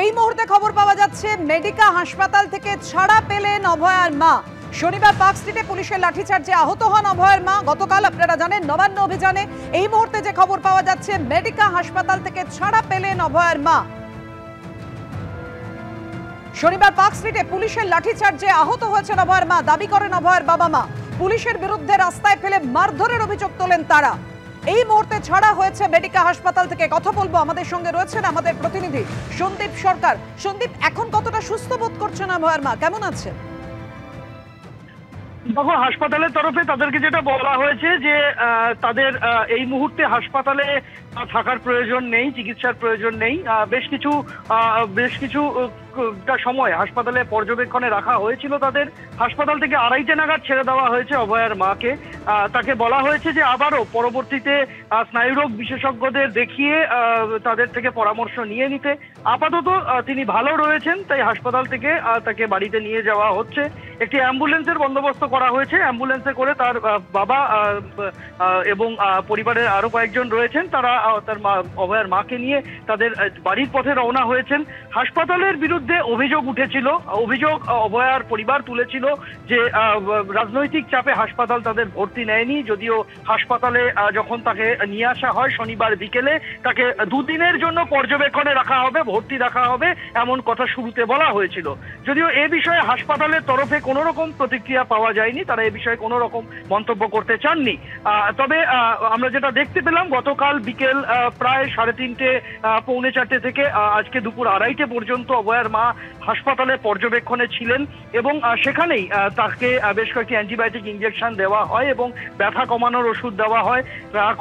এই মুহূর্তে খবর পাওয়া যাচ্ছে মেডিকা হাসপাতাল থেকে ছাড়া পেলেন অভয়ার মা। শনিবার পার্ক স্ট্রিটে পুলিশের লাঠিচার্জে আহত হন অভয়ার মা। গতকাল আপনারা জানেন নবান্ন অভিযানে এই মুহূর্তে যে খবর পাওয়া যাচ্ছে মেডিকা হাসপাতাল থেকে ছাড়া পেলেন অভয়ার মা। শনিবার পার্ক স্ট্রিটে পুলিশের লাঠিচার্জে আহত হয়েছেন অভয়ার মা। দাবি করেন অভয়ার বাবা মা পুলিশের বিরুদ্ধে রাস্তায় ফেলে মারধরের অভিযোগ তোলেন তারা। এই মুহূর্তে ছাড়া হয়েছে মেডিকা হাসপাতাল থেকে। কথা বলবো, আমাদের সঙ্গে রয়েছেন আমাদের প্রতিনিধি সন্দীপ সরকার। সন্দীপ, এখন কতটা সুস্থ বোধ করছেন অভয়ার মা, কেমন আছেন? দেখো, হাসপাতালের তরফে তাদেরকে যেটা বলা হয়েছে যে তাদের এই মুহূর্তে হাসপাতালে থাকার প্রয়োজন নেই, চিকিৎসার প্রয়োজন নেই। বেশ কিছু সময় হাসপাতালে পর্যবেক্ষণে রাখা হয়েছিল তাদের। হাসপাতাল থেকে 2:30 নাগাদ ছেড়ে দেওয়া হয়েছে অভয়ার মাকে। তাকে বলা হয়েছে যে আবারও পরবর্তীতে স্নায়ুরোগ বিশেষজ্ঞদের দেখিয়ে তাদের থেকে পরামর্শ নিয়ে নিতে। আপাতত তিনি ভালো রয়েছেন, তাই হাসপাতাল থেকে তাকে বাড়িতে নিয়ে যাওয়া হচ্ছে। একটি অ্যাম্বুলেন্সের বন্দোবস্ত করা হয়েছে। অ্যাম্বুলেন্সে করে তার বাবা এবং পরিবারের আরো কয়েকজন রয়েছেন, তারা তার অভয়ার মাকে নিয়ে তাদের বাড়ির পথে রওনা হয়েছেন। হাসপাতালের বিরুদ্ধে অভিযোগ উঠেছিল, অভিযোগ অভয়ার পরিবার তুলেছিল যে রাজনৈতিক চাপে হাসপাতাল তাদের ভর্তি নেয়নি। যদিও হাসপাতালে যখন তাকে নিয়ে আসা হয় শনিবার বিকেলে, তাকে 2 দিনের জন্য পর্যবেক্ষণে রাখা হবে, ভর্তি রাখা হবে, এমন কথা শুরুতে বলা হয়েছিল। যদিও এ বিষয়ে হাসপাতালের তরফে কোনো রকম প্রতিক্রিয়া পাওয়া যায়নি, তারা এ বিষয়ে কোনো রকম মন্তব্য করতে চাননি। তবে আমরা যেটা দেখতে পেলাম গতকাল বিকেল প্রায় 3:30 পৌনে 4টে থেকে আজকে দুপুর 2:30 পর্যন্ত অভয়ার মা হাসপাতালে পর্যবেক্ষণে ছিলেন এবং সেখানেই তাকে বেশ কয়েকটি অ্যান্টিবায়োটিক ইনজেকশন দেওয়া হয় এবং ব্যথা কমানোর ওষুধ দেওয়া হয়।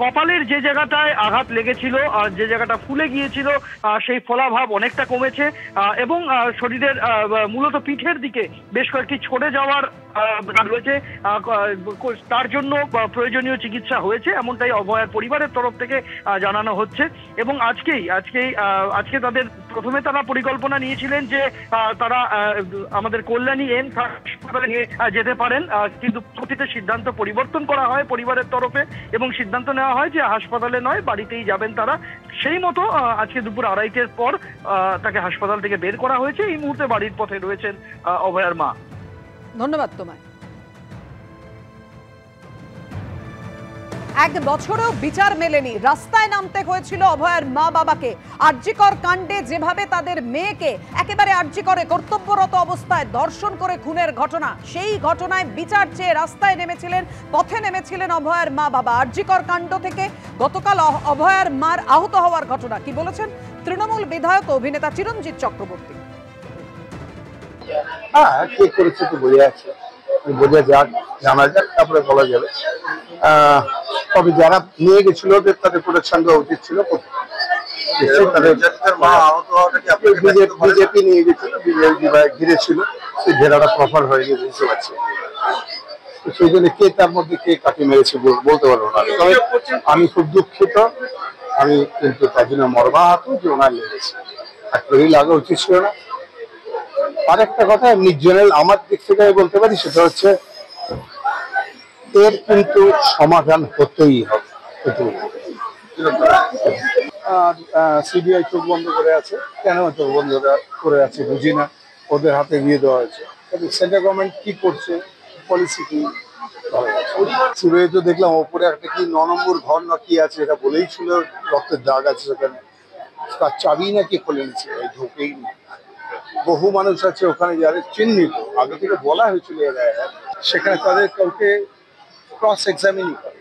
কপালের যে জায়গাটায় আঘাত লেগেছিল, যে জায়গাটা ফুলে গিয়েছিল, সেই ফোলাভাব অনেকটা কমেছে এবং শরীরের মূলত পিঠের দিকে বেশ কয়েকটি ছড়ে যাওয়ার রয়েছে, তার জন্য প্রয়োজনীয় চিকিৎসা হয়েছে, এমনটাই অভয়ার পরিবারের তরফ থেকে জানানো হচ্ছে। এবং আজকে তাদের প্রথমে তারা পরিকল্পনা নিয়েছিলেন যে তারা আমাদের কল্যাণী এমস হাসপাতালে নিয়ে যেতে পারেন, কিন্তু প্রতিটি সিদ্ধান্ত পরিবর্তন করা হয় পরিবারের তরফে এবং সিদ্ধান্ত নেওয়া হয় যে হাসপাতালে নয়, বাড়িতেই যাবেন তারা। সেই মতো আজকে দুপুর 2:30-এর পর তাকে হাসপাতাল থেকে বের করা হয়েছে। এই মুহূর্তে বাড়ির পথে রয়েছেন অভয়ার মা। ধন্যবাদ তোমায়। 1 বছরেও বিচার মেলেনি, রাস্তায় নামতে হয়েছিল অভয়ার মা বাবাকে। আরজিকর কাণ্ডে যেভাবে তাদের মেয়েকে একেবারে আরজিকরে কর্তব্যরত অবস্থায় ধর্ষণ করে খুনের ঘটনা, সেই ঘটনায় বিচার চেয়ে রাস্তায় পথে নেমেছিলেন অভয়ার মা বাবা। আরজিকর কাণ্ড থেকে গতকাল অভয়ার মার আহত হওয়ার ঘটনা কি বলেছেন তৃণমূল বিধায়ক অভিনেতা চিরঞ্জিত চক্রবর্তী? কে করেছে তো বোঝা যাচ্ছে, বোঝা যাক, জানা যাক, তারপরে বলা যাবে। তবে যারা নিয়ে গেছিল তাদের প্রোটেকশন দেওয়া উচিত ছিল। বিজেপি নিয়ে গেছিল, বিজেপি ঘিরে ছিল, সেই ঘেরাটা প্রপার হয়নি, বুঝতে পারছি। সেই জন্য কে তার মধ্যে কে কাকে মেরেছে বলতে পারবো না। তবে আমি খুব দুঃখিত, আমি কিন্তু তার জন্য মর্মাহত যে ওনার লেগেছে, একেবারেই লাগা উচিত ছিল না। আর একটা কথা জেনারেল আমার দিক থেকে বলতে পারি, সেটা হচ্ছে এর কিন্তু সমাধান হতেই হবে। আর সিবিআই চোখ বন্ধ করে আছে, কেন চোখ বন্ধ করে আছে বুঝি না, ওদের হাতে দিয়ে দেওয়া হয়েছে। তবে সেন্ট্রাল গভর্নমেন্ট কি করছে, পলিসি কি, সিবিআই তো দেখলাম ওপরে একটা কি 9 নম্বর ঘর না কি আছে, এটা বলেই ছিল রক্তের দাগ আছে সেখানে, তার চাবি নাকি খুলে নিচ্ছে, এই ঢোকেই না। বহু মানুষ আছে ওখানে যারা চিহ্নিত, আগে থেকে বলা হয়েছিল এরা, সেখানে তাদের কাউকে ক্রস এক্সামিনিং করে।